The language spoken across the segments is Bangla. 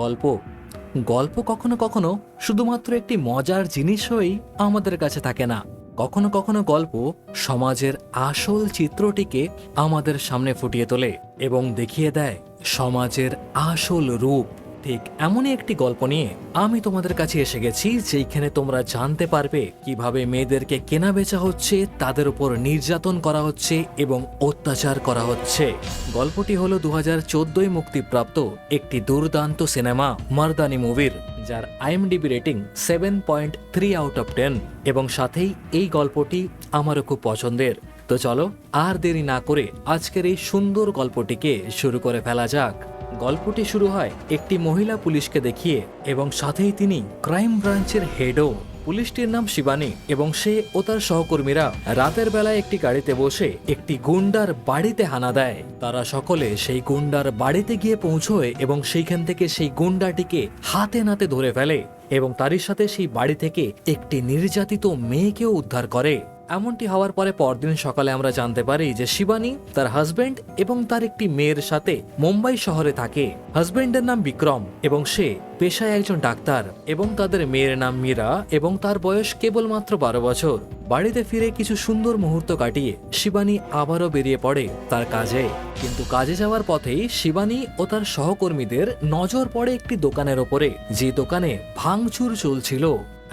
গল্প গল্প কখনো কখনো শুধুমাত্র একটি মজার জিনিস হয়েই আমাদের কাছে থাকে না। কখনো কখনো গল্প সমাজের আসল চিত্রটিকে আমাদের সামনে ফুটিয়ে তোলে এবং দেখিয়ে দেয় সমাজের আসল রূপ। ঠিক এমনই একটি গল্প নিয়ে আমি তোমাদের কাছে এসে গেছি, যেখানে তোমরা জানতে পারবে কিভাবে মেয়েদেরকে কেনা বেচা হচ্ছে, তাদের উপর নির্যাতন করা হচ্ছে এবং অত্যাচার করা হচ্ছে। গল্পটি হলো 2014 মুক্তিপ্রাপ্ত একটি দুর্দান্ত সিনেমা মারদানি মুভির, যার IMDb রেটিং 7.3 আউট অফ 10 এবং সাথেই এই গল্পটি আমারও খুব পছন্দের। তো চলো আর দেরি না করে আজকের এই সুন্দর গল্পটিকে শুরু করে ফেলা যাক। গল্পটি শুরু হয় একটি মহিলা পুলিশকে দেখিয়ে এবং সাথেই তিনি ক্রাইম ব্রাঞ্চের হেডও। পুলিশটির নাম শিবানী এবং সে ও তার সহকর্মীরা রাতের বেলায় একটি গাড়িতে বসে একটি গুন্ডার বাড়িতে হানা দেয়। তারা সকলে সেই গুন্ডার বাড়িতে গিয়ে পৌঁছয় এবং সেইখান থেকে সেই গুন্ডাটিকে হাতে নাতে ধরে ফেলে এবং তারই সাথে সেই বাড়ি থেকে একটি নির্যাতিত মেয়েকেও উদ্ধার করে। এমনটি হওয়ার পরে পরদিন সকালে আমরা জানতে পারি যে শিবানী তার হাজবেন্ড এবং তার একটি মেয়ের সাথে মুম্বাই শহরে থাকে। হাজবেন্ডের নাম বিক্রম এবং সে পেশায় একজন ডাক্তার এবং তাদের মেয়ের নাম মীরা এবং তার বয়স কেবলমাত্র 12 বছর। বাড়িতে ফিরে কিছু সুন্দর মুহূর্ত কাটিয়ে শিবানী আবারও বেরিয়ে পড়ে তার কাজে। কিন্তু কাজে যাওয়ার পথেই শিবানী ও তার সহকর্মীদের নজর পড়ে একটি দোকানের ওপরে, যে দোকানে ভাঙচুর চলছিল।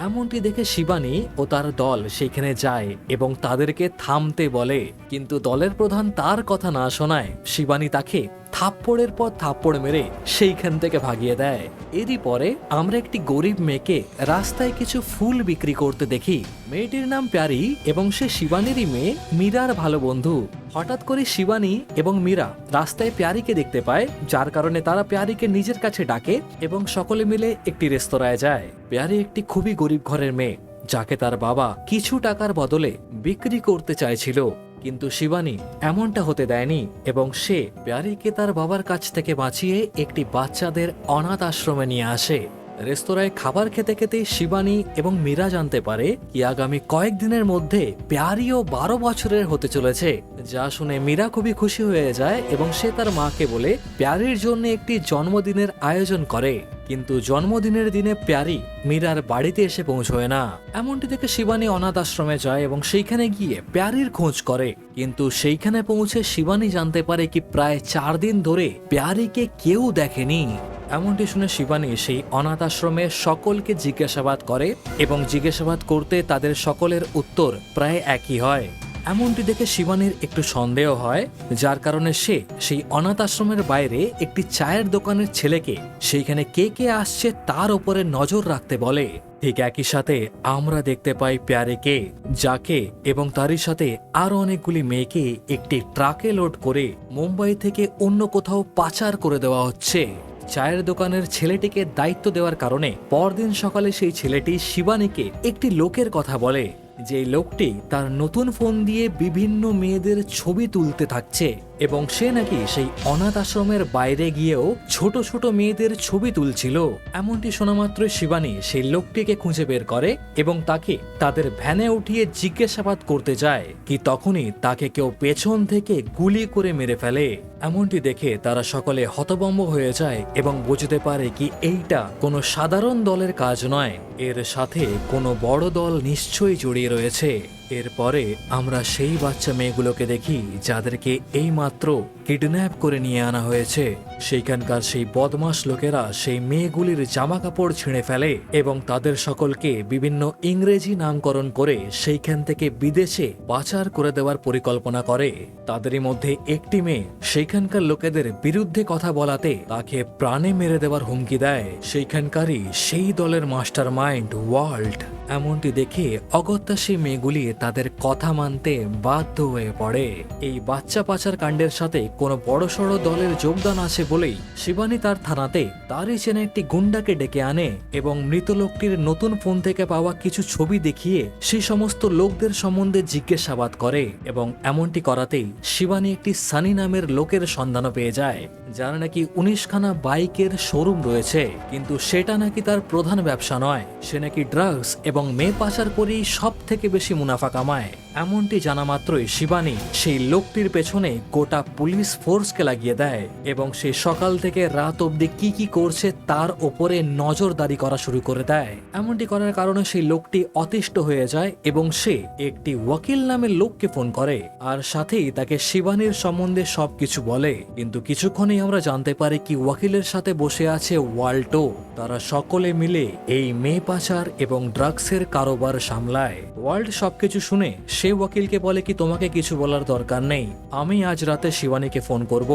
এমনটি দেখে শিবানী ও তার দল সেখানে যায় এবং তাদেরকে থামতে বলে, কিন্তু দলের প্রধান তার কথা না শোনায় শিবানী তাকে থাপ্পড়ের পর থাপ্পড় মেরে সেইখান থেকে ভাগিয়ে দেয়। এরই পরে আমরা একটি গরিব মেয়েকে রাস্তায় কিছু ফুল বিক্রি করতে দেখি। মেয়েটির নাম প্যারি এবং সে শিবানীরই মেয়ে মীরার ভালো বন্ধু। হঠাৎ করে শিবানী এবং মীরা রাস্তায় প্যারিকে দেখতে পায়, যার কারণে তারা প্যারিকে নিজের কাছে ডাকে এবং সকলে মিলে একটি রেস্তোরাঁয় যায়। প্যারি একটি খুবই গরিব ঘরের মেয়ে, যাকে তার বাবা কিছু টাকার বদলে বিক্রি করতে চাইছিল, কিন্তু শিবানী এমনটা হতে দেয়নি এবং সে প্যারিকে তার বাবার কাছ থেকে বাঁচিয়ে একটি বাচ্চাদের অনাথ আশ্রমে নিয়ে আসে। রেস্তোরাঁয় খাবার খেতে খেতে শিবানী এবং মীরা জানতে পারে কি আগামী কয়েকদিনের মধ্যে প্যারিও 12 বছরের হতে চলেছে, যা শুনে মীরা খুবই খুশি হয়ে যায় এবং সে তার মাকে বলে প্যারির জন্য একটি জন্মদিনের আয়োজন করে। কিন্তু জন্মদিনের দিনে প্যারি মীরার বাড়িতে এসে পৌঁছয় না। এমনটি দেখে শিবানী অনাথ আশ্রমে যায় এবং সেইখানে গিয়ে প্যারির খোঁজ করে, কিন্তু সেইখানে পৌঁছে শিবানী জানতে পারে কি প্রায় 4 দিন ধরে প্যারিকে কেউ দেখেনি। এমনটি শুনে শিবানী সেই অনাথ আশ্রমে সকলকে জিজ্ঞাসাবাদ করে এবং জিজ্ঞাসাবাদ করতে তাদের সকলের উত্তর প্রায় একই হয়। এমনটি দেখে শিবানীর একটু সন্দেহ হয়, যার কারণে সে সেই অনাথ আশ্রমের বাইরে একটি চায়ের দোকানের ছেলেকে সেইখানে কে কে আসছে তার উপরে নজর রাখতে বলে। ঠিক একই সাথে আমরা দেখতে পাই প্যারেকে, যাকে এবং তারই সাথে আরো অনেকগুলি মেয়েকে একটি ট্রাকে লোড করে মুম্বাই থেকে অন্য কোথাও পাচার করে দেওয়া হচ্ছে। চায়ের দোকানের ছেলেটিকে দায়িত্ব দেওয়ার কারণে পরদিন সকালে সেই ছেলেটি শিবানীকে একটি লোকের কথা বলে, যে লোকটি তার নতুন ফোন দিয়ে বিভিন্ন মেয়েদের ছবি তুলতে থাকছে এবং সে নাকি সেই অনাথ আশ্রমের বাইরে গিয়েও ছোট ছোট মেয়েদের ছবি তুলছিল। এমনটি শোনা মাত্র শিবানী সেই লোকটিকে খুঁজে বের করে এবং তাকে তাদের ভ্যানে উঠিয়ে জিজ্ঞাসাবাদ করতে যায়, কি তখনই তাকে কেউ পেছন থেকে গুলি করে মেরে ফেলে। এমনটি দেখে তারা সকলে হতভম্ব হয়ে যায় এবং বুঝতে পারে কি এইটা কোনো সাধারণ দলের কাজ নয়, এর সাথে কোনো বড় দল নিশ্চয়ই জড়িয়ে রয়েছে। এরপরে আমরা সেই বাচ্চা মেয়েগুলোকে দেখি যাদেরকে এই মাত্র কিডন্যাপ করে নিয়ে আনা হয়েছে। সেইখানকার সেই বদমাশ লোকেরা সেই মেয়েগুলির জামা কাপড় ছিঁড়ে ফেলে এবং তাদের সকলকে বিভিন্ন ইংরেজি নামকরণ করে সেইখান থেকে বিদেশে পাচার করে দেওয়ার পরিকল্পনা করে। তাদেরই মধ্যে একটি মেয়ে সেইখানকার লোকেদের বিরুদ্ধে কথা বলাতে তাকে প্রাণে মেরে দেওয়ার হুমকি দেয় সেইখানকারই সেই দলের মাস্টার মাইন্ড ওয়াল্ট। এমনটি দেখে অগত্যা সেই মেয়েগুলি তাদের কথা মানতে বাধ্য হয়ে পড়ে। এই বাচ্চা পাচার কাণ্ডের সাথে কোনো বড়সড় দলের যোগদান আছে বলেই শিবানী তার থানাতে তারই চেনা একটি গুন্ডাকে ডেকে আনে এবং মৃত লোকটির নতুন ফোন থেকে পাওয়া কিছু ছবি দেখিয়ে সেই সমস্ত লোকদের সম্বন্ধে জিজ্ঞাসাবাদ করে এবং এমনটি করাতেই শিবানী একটি সানি নামের লোকের সন্ধানও পেয়ে যায়, যার নাকি 19খানা বাইকের শোরুম রয়েছে, কিন্তু সেটা নাকি তার প্রধান ব্যবসা নয়। সে নাকি ড্রাগস এবং মেয়ে পাচার করেই সব থেকে বেশি মুনাফা কামায়। এমনটি জানা মাত্রই শিবানী সেই লোকটির পেছনে গোটা পুলিশ ফোর্সকে লাগিয়ে দেয় এবং সে সকাল থেকে রাত অবধি কি কি করছে তার ওপরে নজরদারি করা শুরু করে দেয়। এমনটি করার কারণে সেই লোকটি অতিষ্ঠ হয়ে যায় এবং সে একটি ওয়াকিল নামের লোককে ফোন করে আর সাথেই তাকে শিবানীর সম্বন্ধে সবকিছু বলে। কিন্তু কিছুক্ষণেই আমরা জানতে পারি কি ওয়াকিলের সাথে বসে আছে ওয়াল্টো। তারা সকলে মিলে এই মেয়ে পাচার এবং ড্রাগসের কারোবার সামলায়। ওয়ার্ল্ড সবকিছু শুনে সে ওয়াকিলকে বলে কি তোমাকে কিছু বলার দরকার নেই, আমি আজ রাতে শিবানীকে ফোন করব।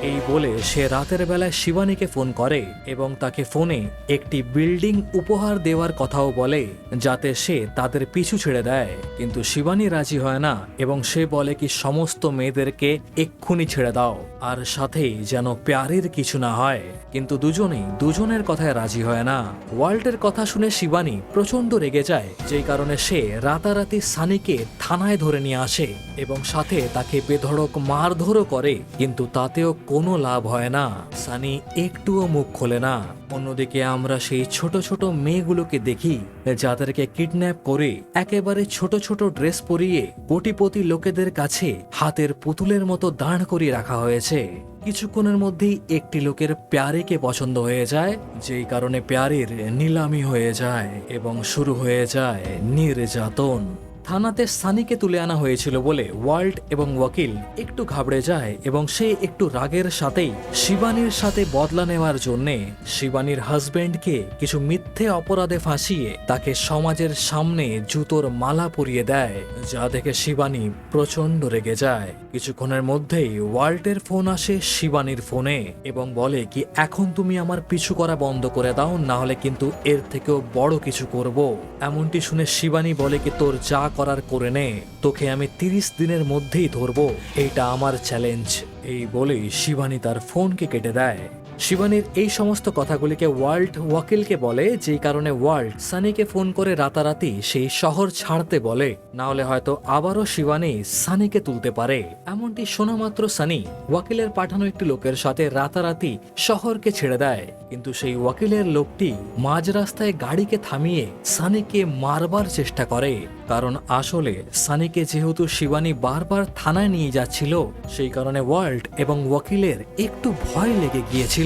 এই বলে সে রাতের বেলায় শিবানীকে ফোন করে এবং তাকে ফোনে একটি বিল্ডিং উপহার দেওয়ার কথাও বলে যাতে সে তাদের পিছু ছেড়ে দেয়। কিন্তু শিবানী রাজি হয় না এবং সে বলে কি সমস্ত মেয়েদেরকে এক্ষুনি ছেড়ে দাও আর সাথেই যেন প্যারির কিছু না হয়। কিন্তু দুজনেই দুজনের কথায় রাজি হয় না। ওয়ার্ল্ডের কথা শুনে শিবানী প্রচন্ড রেগে যায়, যেই কারণে সে রাতারাতি সানিকে থানায় ধরে নিয়ে আসে এবং সাথে তাকে বেধড়ক মারধরও করে। কিন্তু তাতেও কোনো লাভ হয় না, সানি একটুও মুখ খোলে না। অন্যদিকে আমরা সেই ছোট ছোট মেয়েগুলোকে দেখি যাদেরকে কিডন্যাপ করে একেবারে ছোট ছোট ড্রেস পরিয়ে কোটিপতি লোকেদের কাছে হাতের পুতুলের মতো দাঁড় করিয়ে রাখা হয়েছে। কিছুক্ষণের মধ্যেই একটি লোকের প্যারিকে পছন্দ হয়ে যায়, যেই কারণে প্যারির নিলামি হয়ে যায় এবং শুরু হয়ে যায় নির্যাতন। থানাতে সানিকে তুলে আনা হয়েছিল বলে ওয়ার্ল্ড এবং ওয়াকিল একটু ঘাবড়ে যায় এবং সে একটু রাগের সাথেই শিবানীর সাথে বদলা নেওয়ার জন্যে শিবানীর হাজবেন্ডকে কিছু মিথ্যে অপরাধে ফাঁসিয়ে তাকে সমাজের সামনে জুতোর মালা পরিয়ে দেয়, যা দেখে শিবানী প্রচন্ড রেগে যায়। কিছুক্ষণের মধ্যেই ওয়ার্ল্ডের ফোন আসে শিবানীর ফোনে এবং বলে কি এখন তুমি আমার পিছু করা বন্ধ করে দাও, না হলে কিন্তু এর থেকেও বড় কিছু করব। এমনটি শুনে শিবানী বলে কি তোর যা করার করে নে, তোকে আমি 30 দিনের মধ্যেই ধরবো, এইটা আমার চ্যালেঞ্জ। এই বলেই শিবানী তার ফোনকে কেটে দেয়। শিবানীর এই সমস্ত কথাগুলিকে ওয়ার্ল্ড ওয়াকিলকে বলে, যেই কারণে ওয়ার্ল্ড সানিকে ফোন করে রাতারাতি সেই শহর ছাড়তে বলে, না হলে হয়তো আবারও শিবানী সানিকে তুলতে পারে। এমনটি শোনা মাত্র সানি ওয়াকিলের পাঠানো একটি লোকের সাথে রাতারাতি শহরকে ছেড়ে দেয়। কিন্তু সেই ওয়াকিলের লোকটি মাঝ রাস্তায় গাড়িকে থামিয়ে সানিকে মারবার চেষ্টা করে, কারণ আসলে সানিকে যেহেতু শিবানী বারবার থানায় নিয়ে যাচ্ছিল, সেই কারণে ওয়ার্ল্ড এবং ওয়াকিলের একটু ভয় লেগে গিয়েছিল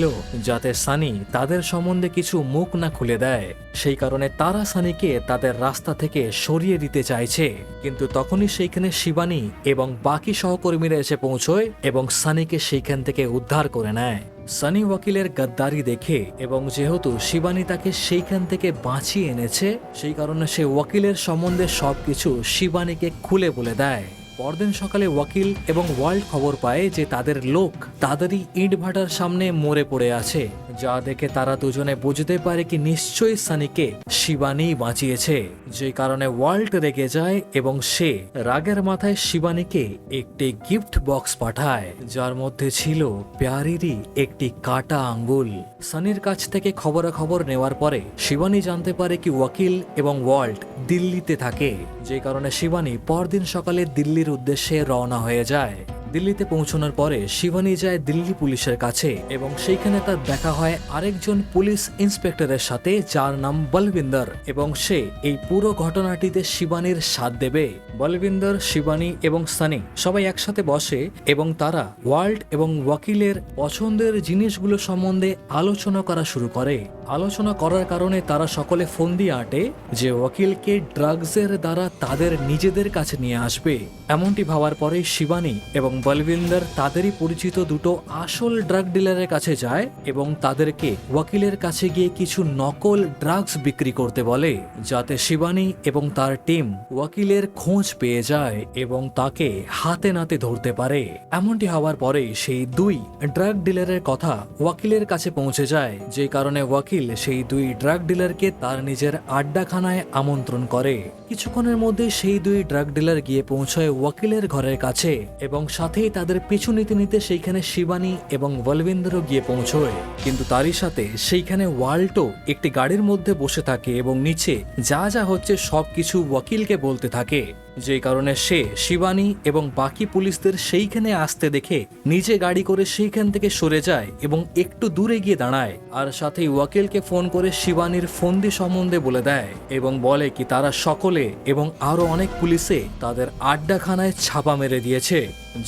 যাতে সানি তাদের সম্বন্ধে কিছু মুখ না খুলে দেয়। সেই কারণে তারা সানিকে তাদের রাস্তা থেকে সরিয়ে দিতে চাইছে। কিন্তু তখনই সেইখানে শিবানী এবং বাকি সহকর্মীরা এসে পৌঁছয় এবং সানিকে সেইখান থেকে উদ্ধার করে নেয়। সানি ওয়াকিলের গদ্দারি দেখে এবং যেহেতু শিবানী তাকে সেইখান থেকে বাঁচিয়ে এনেছে, সেই কারণে সে ওয়াকিলের সম্বন্ধে সবকিছু শিবানীকে খুলে বলে দেয়। পরদিন সকালে ওয়াকিল এবং ওয়ার্ল্ড খবর পায় যে তাদের লোক তাদেরই ইট ভাটার সামনে মরে পড়ে আছে, যা দেখে তারা দুজনে বুঝতে পারে কি নিশ্চয়ই সানিকে শিবানী বাঁচিয়েছে। যে কারণে ওয়ার্ল্ড রেগে যায় এবং সে রাগের মাথায় শিবানীকে একটি গিফট বক্স পাঠায়, যার মধ্যে ছিল প্যারিরই একটি কাটা আঙ্গুল। সানির কাছ থেকে খবরাখবর নেওয়ার পরে শিবানী জানতে পারে কি ওয়াকিল এবং ওয়ার্ল্ড দিল্লিতে থাকে, যে কারণে শিবানী পরদিন সকালে দিল্লির উদ্দেশ্যে রওনা হয়ে যায়। দিল্লিতে পৌঁছানোর পরে শিবানী যায় দিল্লি পুলিশের কাছে এবং সেইখানে তার দেখা হয় আরেকজন পুলিশ ইন্সপেক্টরের সাথে, যার নাম বলবিন্দর, এবং সে এই পুরো ঘটনাটিতে শিবানীর সাথ দেবে। বলবিন্দর, শিবানী এবং সানি সবাই একসাথে বসে এবং তারা ওয়ার্ল্ড এবং ওয়াকিলের পছন্দের জিনিসগুলো সম্বন্ধে আলোচনা করা শুরু করে। আলোচনা করার কারণে তারা সকলে ফোন দিয়ে আটে যে ওয়াকিলকে ড্রাগসের দ্বারা তাদের নিজেদের কাছে নিয়ে আসবে। এমনটি ভাবার পরে শিবানী এবং বলবিন্দর তাদেরই পরিচিত দুটো আসল ড্রাগ ডিলারের কাছে যায় এবং তাদেরকে ওয়াকিলের কাছে গিয়ে কিছু নকল ড্রাগস বিক্রি করতে বলে, যাতে শিবানী এবং তার টিম ওয়াকিলের খোঁজ পেয়ে যায় এবং তাকে হাতে নাতে ধরতে পারে। এমনটি হওয়ার পরে সেই দুই ড্রাগ ডিলারের কথা ওয়াকিলের কাছে পৌঁছে যায়, যে কারণে ওয়াকিল সেই দুই ড্রাগ ডিলারকে তার নিজের আড্ডাখানায় আমন্ত্রণ করে। কিছুক্ষণের মধ্যে সেই দুই ড্রাগ ডিলার গিয়ে পৌঁছায় ওয়াকিলের ঘরের কাছে এবং সাথেই তাদের পিছু নিতে নিতে সেইখানে শিবানী এবং বলবিন্দরও গিয়ে পৌঁছয়। কিন্তু তারই সাথে সেইখানে ওয়ার্ল্ডও একটি গাড়ির মধ্যে বসে থাকে এবং নিচে যা যা হচ্ছে সবকিছু ওয়াকিলকে বলতে থাকে। যেই কারণে সে শিবানী এবং বাকি পুলিশদের সেইখানে আসতে দেখে নিজে গাড়ি করে সেইখান থেকে সরে যায় এবং একটু দূরে গিয়ে দাঁড়ায়, আর সাথেই ওয়াকিলকে ফোন করে শিবানীর ফন্দি সম্বন্ধে বলে দেয় এবং বলে কি তারা সকলে এবং আরো অনেক পুলিশে তাদের আড্ডাখানায় ছাপা মেরে দিয়েছে।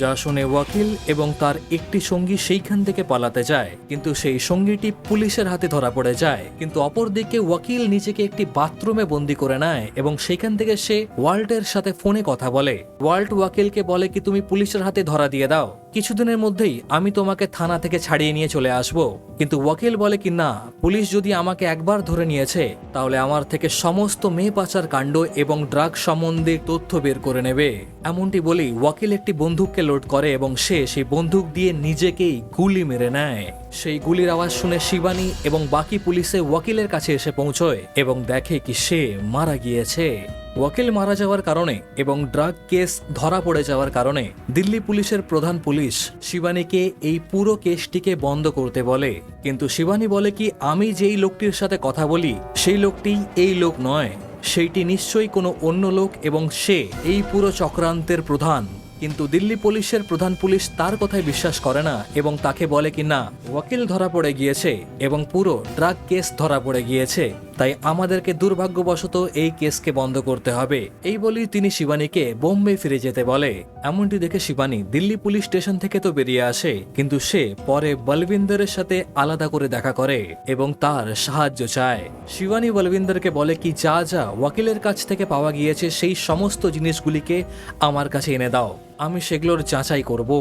যা শুনে ওয়াকিল এবং তার একটি সঙ্গী সেইখান থেকে পালাতে যায়, কিন্তু সেই সঙ্গীটি পুলিশের হাতে ধরা পড়ে যায়। কিন্তু অপরদিকে ওয়াকিল নিজেকে একটি বাথরুমে বন্দি করে নেয় এবং সেখান থেকে সে ওয়াল্টের সাথে ফোনে কথা বলে। ওয়াল্ট ওয়াকিলকে বলে কি তুমি পুলিশের হাতে ধরা দিয়ে দাও, কিছুদিনের মধ্যেই আমি তোমাকে থানা থেকে ছাড়িয়ে নিয়ে চলে আসব। কিন্তু ওয়াকিল বলে কি না, পুলিশ যদি আমাকে একবার ধরে নিয়েছে তাহলে আমার থেকে সমস্ত মেয়ে পাচার কাণ্ড এবং ড্রাগ সম্বন্ধে তথ্য বের করে নেবে। এমনটি বলেই ওয়াকিল একটি বন্দুককে লোড করে এবং সে সেই বন্দুক দিয়ে নিজেকেই গুলি মেরে নেয়। সেই গুলির আওয়াজ শুনে শিবানী এবং বাকি পুলিশে ওয়াকিলের কাছে এসে পৌঁছয় এবং দেখে কি সে মারা গিয়েছে। ওয়াকিল মারা যাওয়ার কারণে এবং ড্রাগ কেস ধরা পড়ে যাওয়ার কারণে দিল্লি পুলিশের প্রধান পুলিশ শিবানীকে এই পুরো কেসটিকে বন্ধ করতে বলে। কিন্তু শিবানী বলে কি আমি যেই লোকটির সাথে কথা বলি সেই লোকটি এই লোক নয়, সেইটি নিশ্চয়ই কোনো অন্য লোক এবং সে এই পুরো চক্রান্তের প্রধান। কিন্তু দিল্লি পুলিশের প্রধান পুলিশ তার কথায় বিশ্বাস করে না এবং তাকে বলে কি না, ওয়াকিল ধরা পড়ে গিয়েছে এবং পুরো ড্রাগ কেস ধরা পড়ে গিয়েছে, তাই আমাদেরকে দুর্ভাগ্যবশত এই কেসকে বন্ধ করতে হবে। এই বলেই তিনি শিবানীকে বোম্বে ফিরে যেতে বলে। এমনটি দেখে শিবানী দিল্লি পুলিশ স্টেশন থেকে তো বেরিয়ে আসে, কিন্তু সে পরে বলবিন্দরের সাথে আলাদা করে দেখা করে এবং তার সাহায্য চায়। শিবানী বলবিন্দরকে বলে কি যা যা ওয়াকিলের কাছ থেকে পাওয়া গিয়েছে সেই সমস্ত জিনিসগুলিকে আমার কাছে এনে দাও, আমি সেগুলোর যাচাই করব।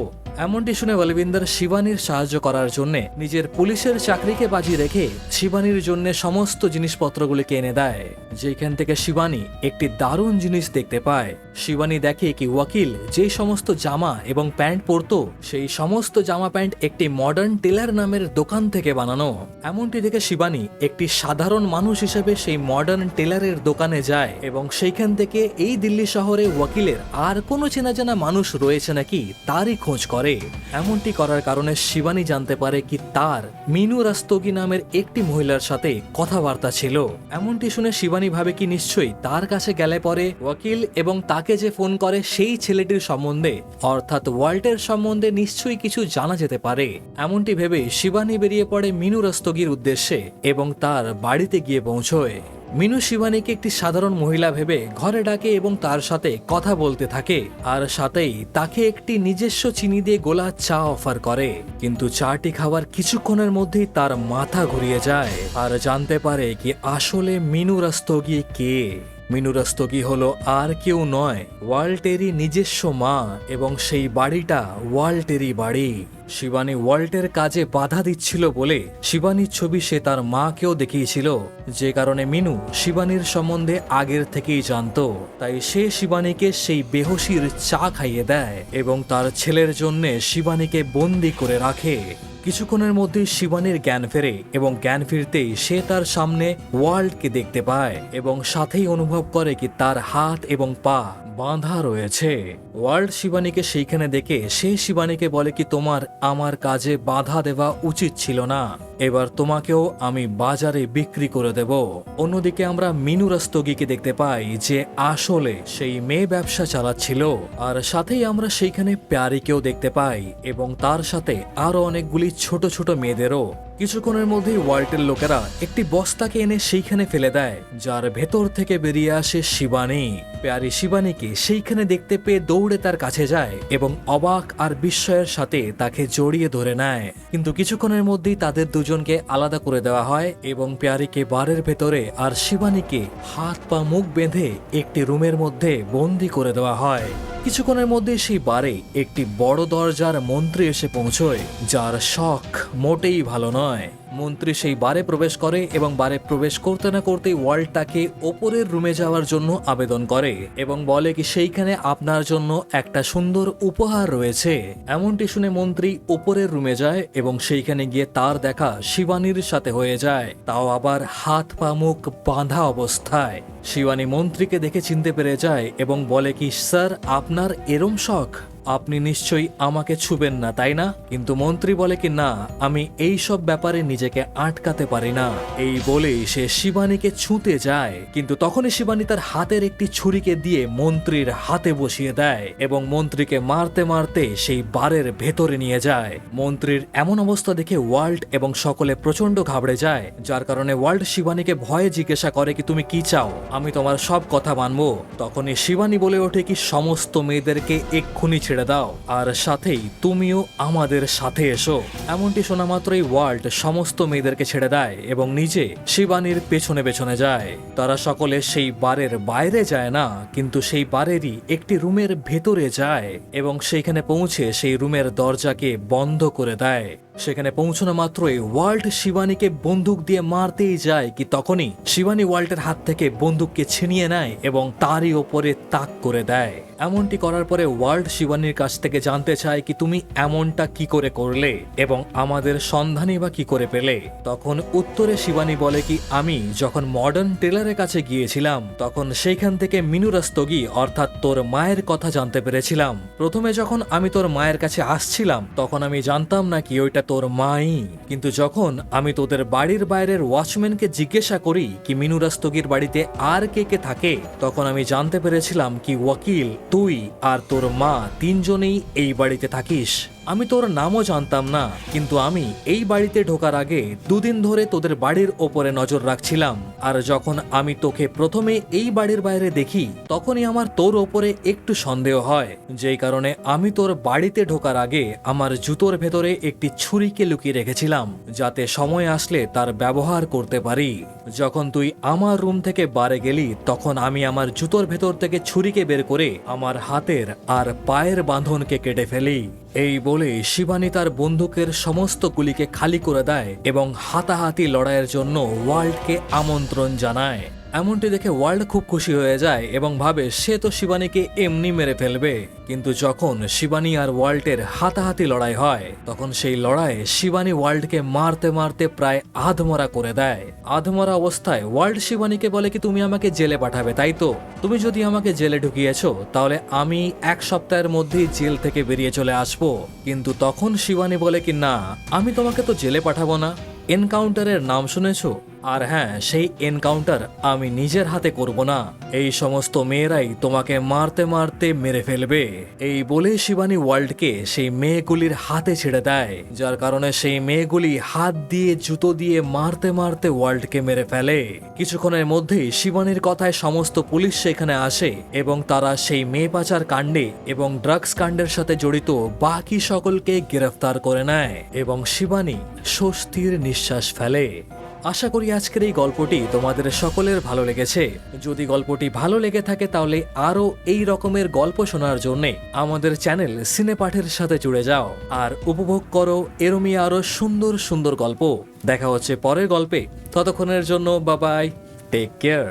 এমনটি শুনে বলবিন্দর শিবানীর সাহায্য করার জন্য নিজের পুলিশের চাকরিকে বাজি রেখে শিবানীর জন্য সমস্ত জিনিসপত্রগুলিকে এনে দেয়, যেখান থেকে শিবানী একটি দারুণ জিনিস দেখতে পায়। শিবানী দেখে কি ওয়াকিল যে সমস্ত জামা এবং প্যান্ট পরতো সেই সমস্ত জামা প্যান্ট একটি মডার্ন টেলার নামের দোকান থেকে বানানো। এমনটি দেখে শিবানী একটি সাধারণ মানুষ হিসেবে সেই মডার্ন টেলারের দোকানে যায় এবং সেইখান থেকে এই দিল্লি শহরে ওয়াকিলের আর কোনো চেনা জানা মানুষ রয়েছে নাকি তারই খোঁজ করে। এমনটি করার কারণে শিবানী জানতে পারে কি তার মিনু রাস্তোগি নামের একটি মহিলার সাথে কথাবার্তা ছিল। এমনটি শুনে শিবানী ভাবে কি নিশ্চয়ই তার কাছে গেলে পরে ওয়াকিল এবং তাকে যে ফোন করে সেই ছেলেটির সম্বন্ধে অর্থাৎ ওয়াল্টের সম্বন্ধে নিশ্চয়ই কিছু জানা যেতে পারে। এমনটি ভেবে শিবানী বেরিয়ে পড়ে মিনু রাস্তোগির উদ্দেশ্যে এবং তার বাড়িতে গিয়ে পৌঁছয়। মিনু শিবানীকে একটি সাধারণ মহিলা ভেবে ঘরে ডাকে এবং তার সাথে কথা বলতে থাকে, আর সাথেই তাকে একটি নিজস্ব চিনি দিয়ে গোলা চা অফার করে। কিন্তু চাটি খাওয়ার কিছুক্ষণের মধ্যেই তার মাথা ঘুরিয়ে যায় আর জানতে পারে কি আসলে মিনু রাস্তোগি কে। মিনু রাস্তোগি হলো আর কেউ নয়, ওয়াল্টেরই নিজস্ব মা এবং সেই বাড়িটা ওয়াল্টেরই বাড়ি। শিবানী ওয়াল্টের কাজে বাধা দিচ্ছিল বলে শিবানীর ছবি সে তার মাকেও দেখিয়েছিল, যে কারণে মিনু শিবানীর সম্বন্ধে আগের থেকেই জানতো। তাই সে শিবানীকে সেই বেহোশির চা খাইয়ে দেয় এবং তার ছেলের জন্য শিবানীকে বন্দি করে রাখে। কিছুক্ষণের মধ্যেই শিবানীর জ্ঞান ফেরে এবং জ্ঞান ফিরতেই সে তার সামনে ওয়ার্ল্ডকে দেখতে পায় এবং সাথেই অনুভব করে কি তার হাত এবং পা বাঁধা রয়েছে। ওয়ার্ল্ড শিবানীকে সেইখানে দেখে সে শিবানীকে বলে কি তোমার আমার কাজে বাধা দেওয়া উচিত ছিল না, এবার তোমাকেও আমি বাজারে বিক্রি করে দেব। অন্যদিকে আমরা মিনু রাস্তোগিকে দেখতে পাই যে আসলে সেই মেয়ে ব্যবসা চালাচ্ছিল, আর সাথেই আমরা সেইখানে প্যারিকেও দেখতে পাই এবং তার সাথে আরো অনেকগুলি ছোট ছোট মেয়েদেরও। কিছুক্ষণের মধ্যেই ওয়াল্টের লোকেরা একটি বস্তাকে এনে সেইখানে ফেলে দেয়, যার ভেতর থেকে বেরিয়ে আসে শিবানী। প্যারি শিবানীকে সেইখানে দেখতে পেয়ে দৌড়ে তার কাছে যায় এবং অবাক আর বিস্ময়ের সাথে তাকে জড়িয়ে ধরে নেয়। কিন্তু কিছুক্ষণের মধ্যেই তাদের দুজনকে আলাদা করে দেওয়া হয় এবং প্যারিকে বারের ভেতরে আর শিবানীকে হাত পা মুখ বেঁধে একটি রুমের মধ্যে বন্দি করে দেওয়া হয়। কিছুক্ষণের মধ্যে সেই বারে একটি বড় দরজার মন্ত্রী এসে পৌঁছয়, যার শখ মোটেই ভালো নয়। মন্ত্রী সেই বারে প্রবেশ করে এবং বারে প্রবেশ করতে না করতেই ওয়ার্ল্ডটাকে ওপরের রুমে যাওয়ার জন্য আবেদন করে এবং বলে কি সেইখানে আপনার জন্য একটা সুন্দর উপহার রয়েছে। এমনটি শুনে মন্ত্রী ওপরের রুমে যায় এবং সেইখানে গিয়ে তার দেখা শিবানীর সাথে হয়ে যায়, তাও আবার হাত পা মুখ বাঁধা অবস্থায়। শিবানী মন্ত্রীকে দেখে চিনতে পেরে যায় এবং বলে কি স্যার আপনার এরম শখ, আপনি নিশ্চয়ই আমাকে ছুবেন না তাই না? কিন্তু মন্ত্রী বলে কি না, আমি এই সব ব্যাপারে নিজেকে আটকাতে পারি না। এই বলেই সে শিবানীকে ছুঁতে যায়, কিন্তু তখনই শিবানী তার হাতের একটি ছুরিকে দিয়ে মন্ত্রীর হাতে বসিয়ে দেয় এবং মন্ত্রীকে মারতে মারতে সেই বারের ভেতরে নিয়ে যায়। মন্ত্রীর এমন অবস্থা দেখে ওয়াল্ট এবং সকলে প্রচন্ড ঘাবড়ে যায়, যার কারণে ওয়াল্ট শিবানীকে ভয়ে জিজ্ঞাসা করে কি তুমি কি চাও, আমি তোমার সব কথা মানবো। তখনই শিবানী বলে ওঠে কি সমস্ত মেয়েদেরকে এক্ষুনি ছেড়ে দাও, আর সাথেই তুমিও আমাদের সাথে এসো। এমনটি শোনা মাত্রই ওয়াল্ট সমস্ত মেয়েদেরকে ছেড়ে দেয় এবং নিজে শিবানীর পেছনে পেছনে যায়। তারা সকলে সেই বারের বাইরে যায় না, কিন্তু সেই বারেরই একটি রুমের ভেতরে যায় এবং সেইখানে পৌঁছে সেই রুমের দরজাকে বন্ধ করে দেয়। সেখানে পৌঁছানো মাত্রই ওয়াল্ট শিবানীকে বন্দুক দিয়ে মারতেই যায় কি তখনই শিবানী ওয়াল্টের হাত থেকে বন্দুককে ছিনিয়ে নেয় এবং তারই ওপরে তাক করে দেয়। এমনটি করার পরে ওয়াল্ট শিবানীর কাছ থেকে জানতে চায় কি তুমি এমনটা কি করে করলে এবং আমাদের সন্ধানই বা কি করে পেলে। তখন উত্তরে শিবানী বলে কি আমি যখন মডার্ন টেলারের কাছে গিয়েছিলাম তখন সেইখান থেকে মিনু রস্তগি অর্থাৎ তোর মায়ের কথা জানতে পেরেছিলাম। প্রথমে যখন আমি তোর মায়ের কাছে আসছিলাম তখন আমি জানতাম না কি ওইটা তোর মাই, কিন্তু যখন আমি তোদের বাড়ির বাইরের ওয়াচম্যানকে জিজ্ঞাসা করি কি মিনু রস্তগির বাড়িতে আর কে কে থাকে, তখন আমি জানতে পেরেছিলাম কি ওয়াকিল, তুই আর তোর মা তিনজনেই এই বাড়িতে থাকিস। আমি তোর নামও জানতাম না, কিন্তু আমি এই বাড়িতে ঢোকার আগে দুদিন ধরে তোদের বাড়ির ওপরে নজর রাখছিলাম, আর যখন আমি তোকে প্রথমে এই বাড়ির বাইরে দেখি তখনই আমার তোর ওপরে একটু সন্দেহ হয়, যেই কারণে আমি তোর বাড়িতে ঢোকার আগে আমার জুতোর ভেতরে একটি ছুরিকে লুকিয়ে রেখেছিলাম যাতে সময় আসলে তার ব্যবহার করতে পারি। যখন তুই আমার রুম থেকে বারে গেলি তখন আমি আমার জুতোর ভেতর থেকে ছুরিকে বের করে আমার হাতের আর পায়ের বাঁধনকে কেটে ফেলি। এই বলে শিবানী তার বন্দুকের সমস্ত গুলিকে খালি করে দেয় এবং হাতাহাতি লড়াইয়ের জন্য ওয়াল্টকে আমন্ত্রণ জানায়। এমনটি দেখে ওয়ার্ল্ড খুব খুশি হয়ে যায় এবং ভাবে সে তো শিবানীকে এমনি মেরে ফেলবে, কিন্তু যখন শিবানী আর ওয়াল্টের হাতাহাতি লড়াই হয় তখন সেই লড়াইয়ে শিবানী ওয়ার্ল্ডকে মারতে মারতে প্রায় আধমরা করে দেয়। আধমরা অবস্থায় ওয়ার্ল্ড শিবানীকে বলে কি তুমি আমাকে জেলে পাঠাবে তাই তো, তুমি যদি আমাকে জেলে ঢুকিয়েছো তাহলে আমি 1 সপ্তাহের মধ্যেই জেল থেকে বেরিয়ে চলে আসবো। কিন্তু তখন শিবানী বলে কি না, আমি তোমাকে তো জেলে পাঠাবো না, এনকাউন্টারের নাম শুনেছো, আর হ্যাঁ সেই এনকাউন্টার আমি নিজের হাতে করব না, এই সমস্ত মেয়েরাই তোমাকে মারতে মারতে মেরে ফেলবে। এই বলে শিবানী ওয়ার্ল্ডকে সেই মেয়েগুলির হাতে ছেড়ে দেয়, যার কারণে সেই মেয়েগুলি হাত দিয়ে জুতো দিয়ে মারতে মারতে ওয়ার্ল্ডকে মেরে ফেলে। কিছুক্ষণের মধ্যেই শিবানীর কথায় সমস্ত পুলিশ সেখানে আসে এবং তারা সেই মেয়ে পাচার কাণ্ডে এবং ড্রাগস কাণ্ডের সাথে জড়িত বাকি সকলকে গ্রেফতার করে নেয় এবং শিবানী স্বস্তির নিঃশ্বাস ফেলে। আশা করি আজকের এই গল্পটি তোমাদের সকলের ভালো লেগেছে। যদি গল্পটি ভালো লেগে থাকে তাহলে আরও এই রকমের গল্প শোনার জন্য আমাদের চ্যানেল সিনেপাঠের সাথে জুড়ে যাও আর উপভোগ করো এরমই আরও সুন্দর সুন্দর গল্প। দেখা হচ্ছে পরের গল্পে, ততক্ষণের জন্য বাই বাই, টেক কেয়ার।